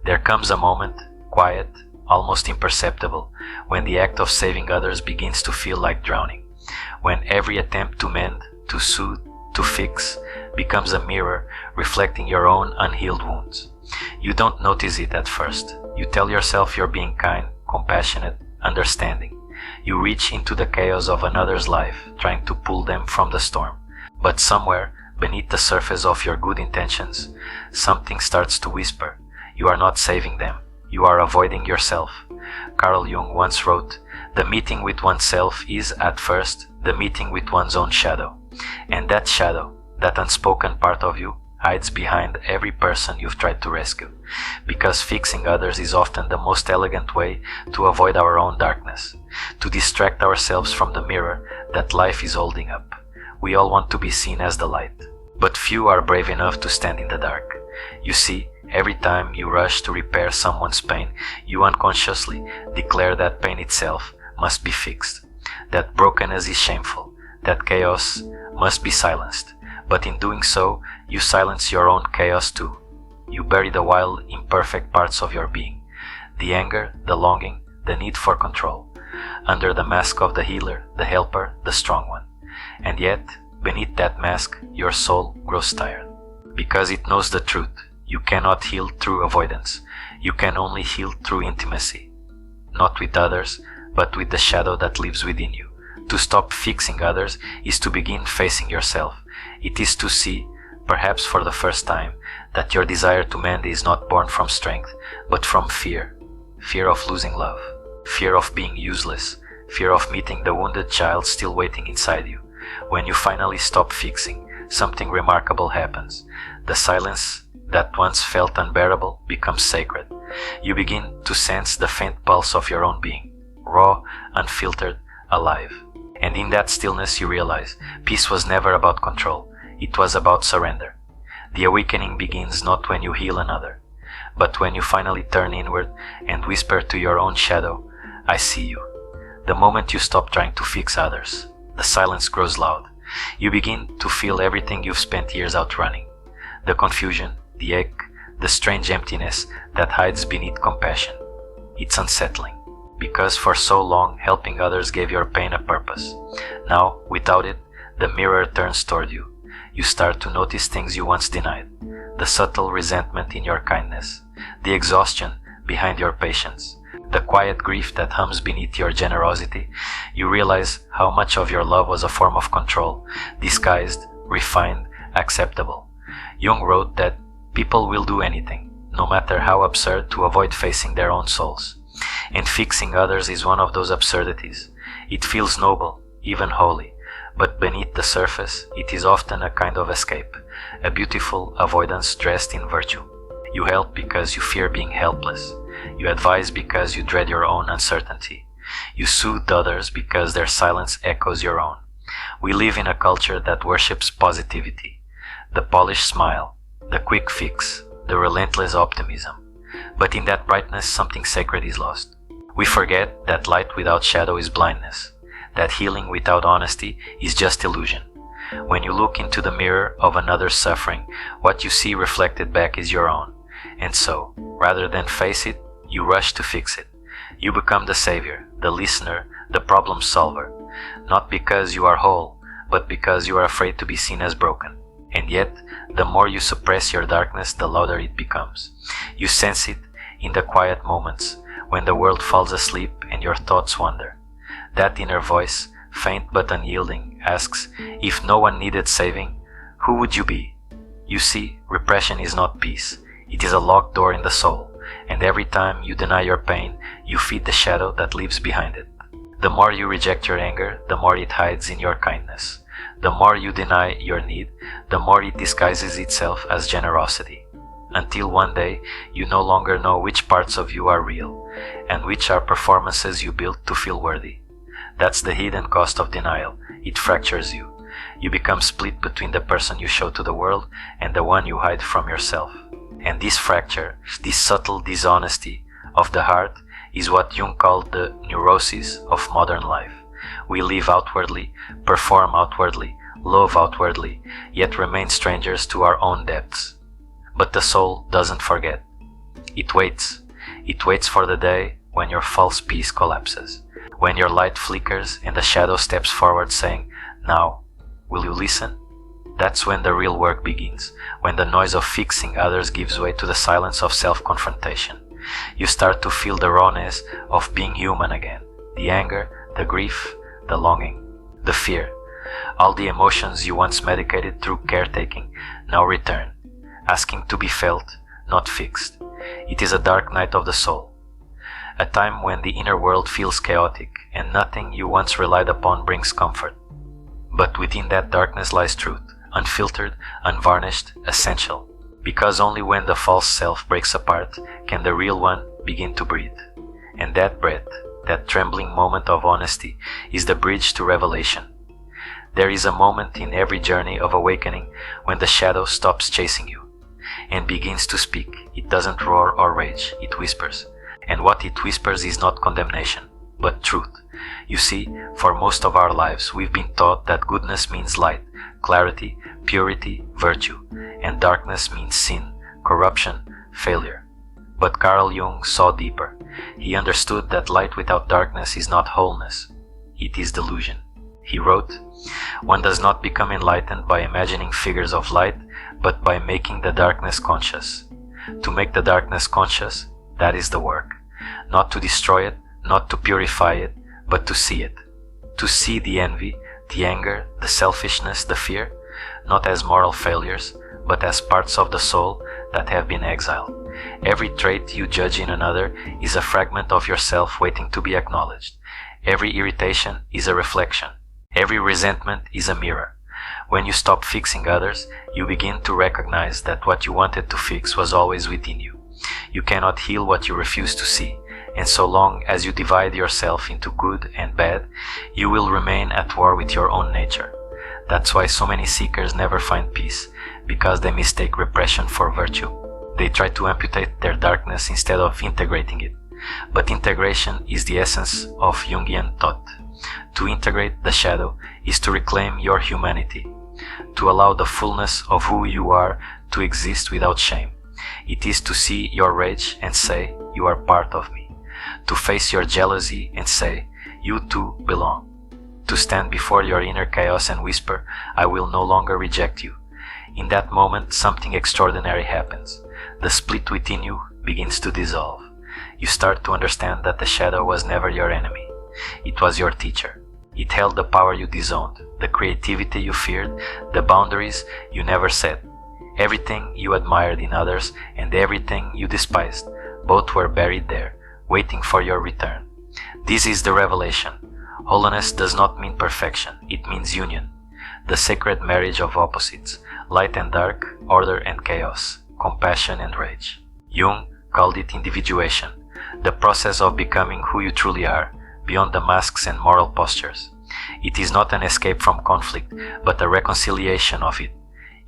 There comes a moment, quiet, almost imperceptible, when the act of saving others begins to feel like drowning, when every attempt to mend, to soothe, to fix, becomes a mirror reflecting your own unhealed wounds. You don't notice it at first. You tell yourself you're being kind, compassionate, understanding. You reach into the chaos of another's life, trying to pull them from the storm. But somewhere, beneath the surface of your good intentions, something starts to whisper. You are not saving them. You are avoiding yourself. Carl Jung once wrote, "The meeting with oneself is, at first, the meeting with one's own shadow. And that shadow, that unspoken part of you, hides behind every person you've tried to rescue, because fixing others is often the most elegant way to avoid our own darkness, to distract ourselves from the mirror that life is holding up. We all want to be seen as the light, but few are brave enough to stand in the dark. You see, every time you rush to repair someone's pain, you unconsciously declare that pain itself must be fixed, that brokenness is shameful, that chaos must be silenced. But in doing so, you silence your own chaos too. You bury the wild, imperfect parts of your being, the anger, the longing, the need for control, under the mask of the healer, the helper, the strong one. And yet, beneath that mask, your soul grows tired, because it knows the truth. You cannot heal through avoidance. You can only heal through intimacy, not with others, but with the shadow that lives within you. To stop fixing others is to begin facing yourself. It is to see, perhaps for the first time, that your desire to mend is not born from strength, but from fear. Fear of losing love, fear of being useless, fear of meeting the wounded child still waiting inside you. When you finally stop fixing, something remarkable happens. The silence that once felt unbearable becomes sacred. You begin to sense the faint pulse of your own being, raw, unfiltered, alive. And in that stillness you realize peace was never about control. It was about surrender. The awakening begins not when you heal another, but when you finally turn inward and whisper to your own shadow, "I see you." The moment you stop trying to fix others, the silence grows loud. You begin to feel everything you've spent years outrunning. The confusion, the ache, the strange emptiness that hides beneath compassion. It's unsettling, because for so long helping others gave your pain a purpose. Now, without it, the mirror turns toward you. You start to notice things you once denied, the subtle resentment in your kindness, the exhaustion behind your patience, the quiet grief that hums beneath your generosity. You realize how much of your love was a form of control, disguised, refined, acceptable. Jung wrote that people will do anything, no matter how absurd, to avoid facing their own souls. And fixing others is one of those absurdities. It feels noble, even holy, but beneath the surface, it is often a kind of escape, a beautiful avoidance dressed in virtue. You help because you fear being helpless. You advise because you dread your own uncertainty. You soothe others because their silence echoes your own. We live in a culture that worships positivity, the polished smile, the quick fix, the relentless optimism. But in that brightness, something sacred is lost. We forget that light without shadow is blindness, that healing without honesty is just illusion. When you look into the mirror of another's suffering, what you see reflected back is your own. And so, rather than face it, you rush to fix it. You become the savior, the listener, the problem solver, not because you are whole, but because you are afraid to be seen as broken. And yet, the more you suppress your darkness, the louder it becomes. You sense it in the quiet moments, when the world falls asleep and your thoughts wander. That inner voice, faint but unyielding, asks, if no one needed saving, who would you be? You see, repression is not peace. It is a locked door in the soul, and every time you deny your pain, you feed the shadow that lives behind it. The more you reject your anger, the more it hides in your kindness. The more you deny your need, the more it disguises itself as generosity. Until one day, you no longer know which parts of you are real, and which are performances you built to feel worthy. That's the hidden cost of denial. It fractures you. You become split between the person you show to the world and the one you hide from yourself. And this fracture, this subtle dishonesty of the heart, is what Jung called the neurosis of modern life. We live outwardly, perform outwardly, love outwardly, yet remain strangers to our own depths. But the soul doesn't forget. It waits. It waits for the day when your false peace collapses, when your light flickers and the shadow steps forward saying, "Now, will you listen?" That's when the real work begins, when the noise of fixing others gives way to the silence of self-confrontation. You start to feel the rawness of being human again, the anger, the grief, the longing, the fear. All the emotions you once medicated through caretaking now return, asking to be felt, not fixed. It is a dark night of the soul, a time when the inner world feels chaotic and nothing you once relied upon brings comfort. But within that darkness lies truth, unfiltered, unvarnished, essential. Because only when the false self breaks apart can the real one begin to breathe. And that breath, that trembling moment of honesty, is the bridge to revelation. There is a moment in every journey of awakening when the shadow stops chasing you and begins to speak. It doesn't roar or rage, it whispers. And what it whispers is not condemnation, but truth. You see, for most of our lives we've been taught that goodness means light, clarity, purity, virtue, and darkness means sin, corruption, failure. But Carl Jung saw deeper. He understood that light without darkness is not wholeness, it is delusion. He wrote, "One does not become enlightened by imagining figures of light, but by making the darkness conscious. To make the darkness conscious, that is the work. Not to destroy it, not to purify it, but to see it. To see the envy, the anger, the selfishness, the fear, not as moral failures, but as parts of the soul that have been exiled. Every trait you judge in another is a fragment of yourself waiting to be acknowledged. Every irritation is a reflection. Every resentment is a mirror. When you stop fixing others, you begin to recognize that what you wanted to fix was always within you. You cannot heal what you refuse to see, and so long as you divide yourself into good and bad, you will remain at war with your own nature. That's why so many seekers never find peace, because they mistake repression for virtue. They try to amputate their darkness instead of integrating it. But integration is the essence of Jungian thought. To integrate the shadow is to reclaim your humanity, to allow the fullness of who you are to exist without shame. It is to see your rage and say, "You are part of me." To face your jealousy and say, "You too belong." To stand before your inner chaos and whisper, "I will no longer reject you." In that moment, something extraordinary happens. The split within you begins to dissolve. You start to understand that the shadow was never your enemy. It was your teacher. It held the power you disowned, the creativity you feared, the boundaries you never set. Everything you admired in others and everything you despised, both were buried there, waiting for your return. This is the revelation. Wholeness does not mean perfection, it means union. The sacred marriage of opposites, light and dark, order and chaos, compassion and rage. Jung called it individuation, the process of becoming who you truly are, beyond the masks and moral postures. It is not an escape from conflict, but a reconciliation of it.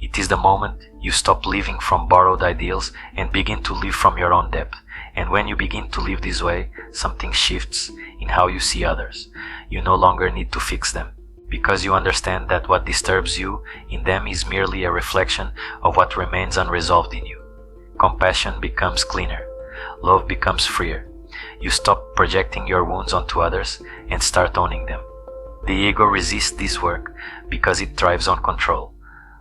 It is the moment you stop living from borrowed ideals and begin to live from your own depth. And when you begin to live this way, something shifts in how you see others. You no longer need to fix them, because you understand that what disturbs you in them is merely a reflection of what remains unresolved in you. Compassion becomes cleaner. Love becomes freer. You stop projecting your wounds onto others and start owning them. The ego resists this work because it thrives on control,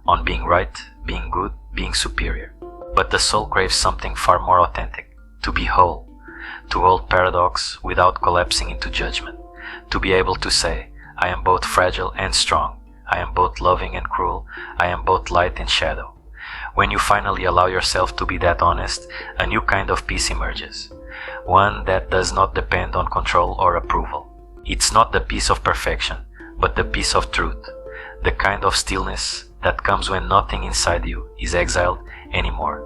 on being right, being good, being superior. But the soul craves something far more authentic, to be whole, to hold paradox without collapsing into judgment, to be able to say, "I am both fragile and strong, I am both loving and cruel, I am both light and shadow." When you finally allow yourself to be that honest, a new kind of peace emerges, one that does not depend on control or approval. It's not the peace of perfection, but the peace of truth, the kind of stillness that comes when nothing inside you is exiled anymore.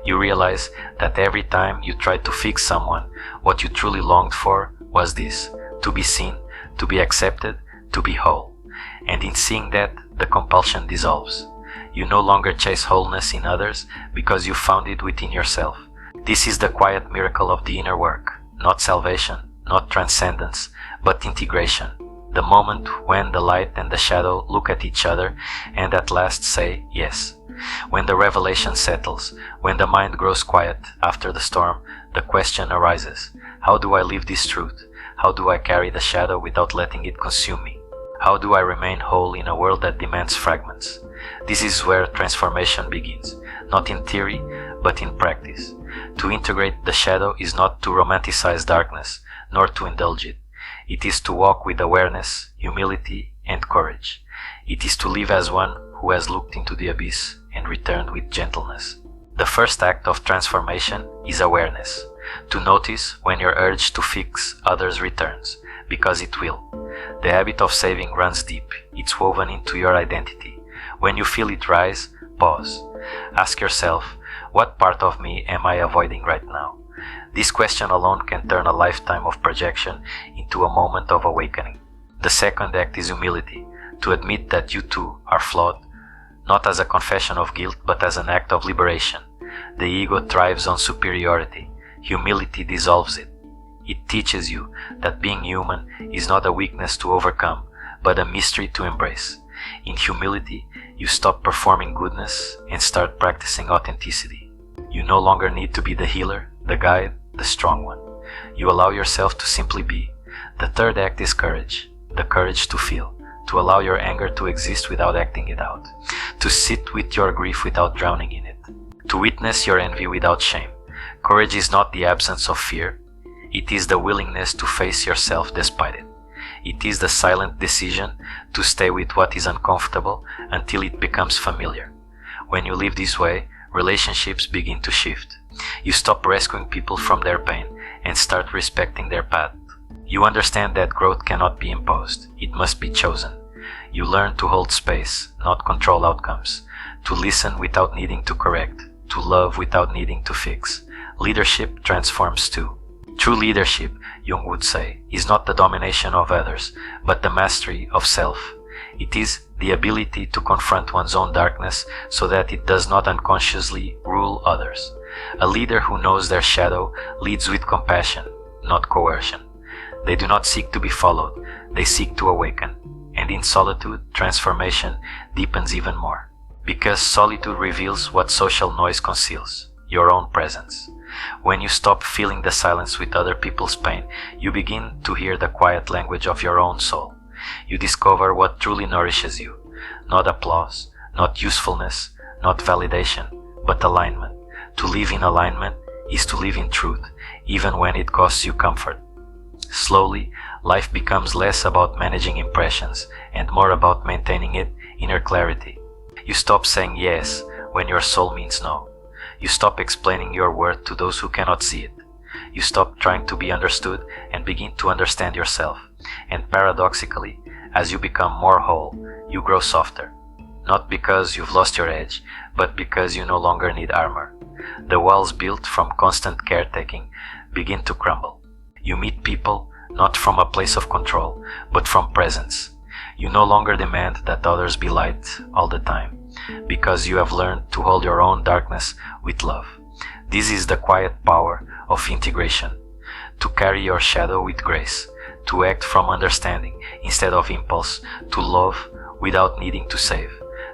You realize that every time you tried to fix someone, what you truly longed for was this: to be seen, to be accepted, to be whole. And in seeing that, the compulsion dissolves. You no longer chase wholeness in others because you found it within yourself. This is the quiet miracle of the inner work, not salvation, not transcendence, but integration. The moment when the light and the shadow look at each other and at last say yes. When the revelation settles, when the mind grows quiet after the storm, the question arises: how do I live this truth? How do I carry the shadow without letting it consume me? How do I remain whole in a world that demands fragments? This is where transformation begins, not in theory, but in practice. To integrate the shadow is not to romanticize darkness, nor to indulge it. It is to walk with awareness, humility, and courage. It is to live as one who has looked into the abyss and returned with gentleness. The first act of transformation is awareness. To notice when your urge to fix others returns, because it will. The habit of saving runs deep. It's woven into your identity. When you feel it rise, pause. Ask yourself, what part of me am I avoiding right now? This question alone can turn a lifetime of projection into a moment of awakening. The second act is humility, to admit that you too are flawed, not as a confession of guilt, but as an act of liberation. The ego thrives on superiority. Humility dissolves it. It teaches you that being human is not a weakness to overcome, but a mystery to embrace. In humility, you stop performing goodness and start practicing authenticity. You no longer need to be the healer, the guide, the strong one. You allow yourself to simply be. The third act is courage, the courage to feel, to allow your anger to exist without acting it out, to sit with your grief without drowning in it, to witness your envy without shame. Courage is not the absence of fear. It is the willingness to face yourself despite it. It is the silent decision to stay with what is uncomfortable until it becomes familiar. When you live this way, relationships begin to shift. You stop rescuing people from their pain and start respecting their path. You understand that growth cannot be imposed. It must be chosen. You learn to hold space, not control outcomes, to listen without needing to correct, to love without needing to fix. Leadership transforms too. True leadership, Jung would say, is not the domination of others, but the mastery of self. It is the ability to confront one's own darkness so that it does not unconsciously rule others. A leader who knows their shadow leads with compassion, not coercion. They do not seek to be followed, they seek to awaken. And in solitude, transformation deepens even more. Because solitude reveals what social noise conceals, your own presence. When you stop filling the silence with other people's pain, you begin to hear the quiet language of your own soul. You discover what truly nourishes you. Not applause, not usefulness, not validation, but alignment. To live in alignment is to live in truth, even when it costs you comfort. Slowly, life becomes less about managing impressions and more about maintaining it inner clarity. You stop saying yes when your soul means no. You stop explaining your worth to those who cannot see it. You stop trying to be understood and begin to understand yourself. And paradoxically, as you become more whole, you grow softer. Not because you've lost your edge, but because you no longer need armor. The walls built from constant caretaking begin to crumble. You meet people not from a place of control, but from presence. You no longer demand that others be light all the time, because you have learned to hold your own darkness with love. This is the quiet power of integration. To carry your shadow with grace, to act from understanding instead of impulse, to love without needing to save.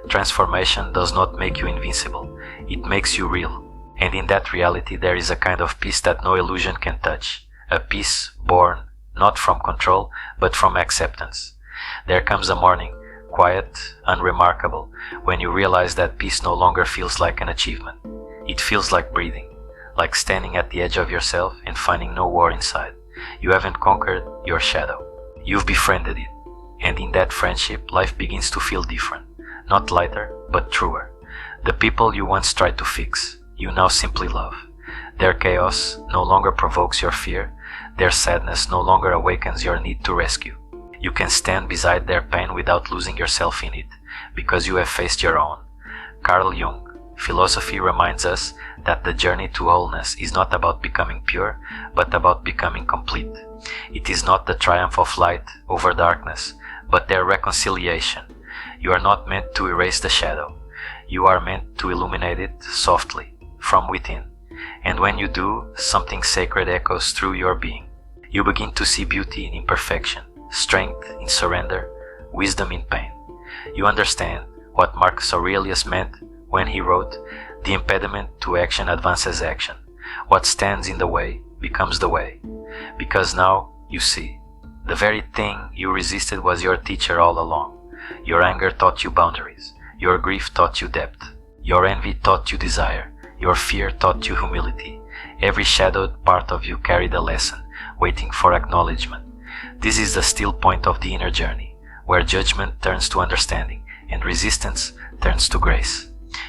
Transformation does not make you invincible, it makes you real. And in that reality there is a kind of peace that no illusion can touch. A peace born not from control, but from acceptance. There comes a morning, quiet, unremarkable, when you realize that peace no longer feels like an achievement. It feels like breathing, like standing at the edge of yourself and finding no war inside. You haven't conquered your shadow. You've befriended it. And in that friendship, life begins to feel different. Not lighter, but truer. The people you once tried to fix, you now simply love. Their chaos no longer provokes your fear. Their sadness no longer awakens your need to rescue. You can stand beside their pain without losing yourself in it, because you have faced your own. Carl Jung Philosophy reminds us that the journey to wholeness is not about becoming pure, but about becoming complete. It is not the triumph of light over darkness, but their reconciliation. You are not meant to erase the shadow. You are meant to illuminate it softly, from within. And when you do, something sacred echoes through your being. You begin to see beauty in imperfection, strength in surrender, wisdom in pain. You understand what Marcus Aurelius meant when he wrote, "The impediment to action advances action. What stands in the way becomes the way." Because now you see, the very thing you resisted was your teacher all along. Your anger taught you boundaries. Your grief taught you depth. Your envy taught you desire. Your fear taught you humility. Every shadowed part of you carried a lesson, waiting for acknowledgement. This is the still point of the inner journey, where judgment turns to understanding and resistance turns to grace.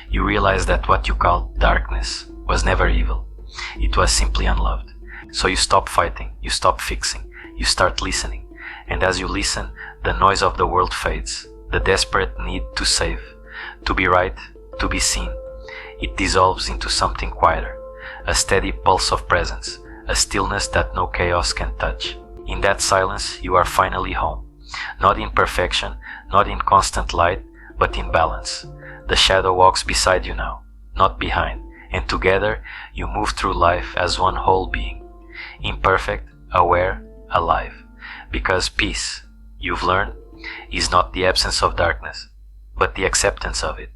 You realize that what you called darkness was never evil. It was simply unloved. So you stop fighting, you stop fixing, you start listening. And as you listen, the noise of the world fades, the desperate need to save, to be right, to be seen. It dissolves into something quieter, a steady pulse of presence, a stillness that no chaos can touch. In that silence, you are finally home. Not in perfection, not in constant light, but in balance. The shadow walks beside you now, not behind, and together you move through life as one whole being, imperfect, aware, alive. Because peace, you've learned, is not the absence of darkness, but the acceptance of it.